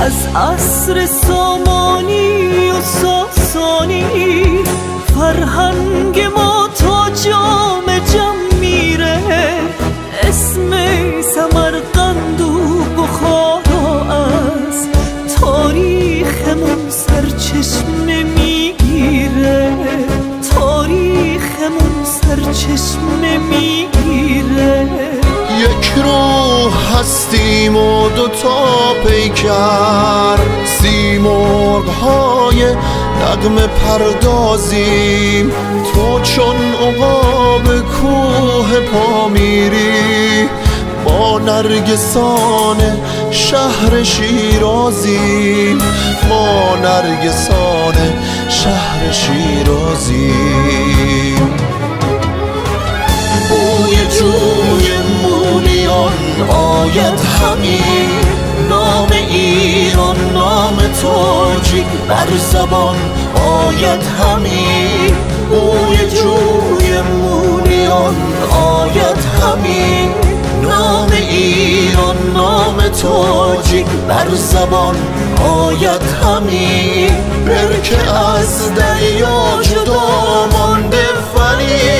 از عصر سامانی و ساسانی فرهنگ ما تا جام جم میره. اسم سمرقند و بخارا از تاریخمون سرچشمه میگیره. تاریخمون سرچشمه میگیره. یک روح هستیم و دوتا پیکر، سیمرغ های نغمه پردازیم. تو چون عقاب کوه پا میری، ما نرگسان شهر شیرازیم. ما نرگسان شهر شیرازیم. بوی جوی مونیان آید همین، نام ایران نام تاجیک بر زبان آید همین. بوی جوی مونیان آید همین، نام ایران نام تاجیک بر زبان آید همین. برکه از دریا جدا مانده ولی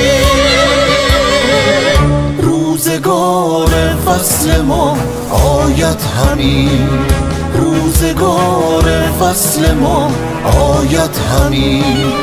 روزگار فصل ما آید همین. روزگار فصل ما آید همین.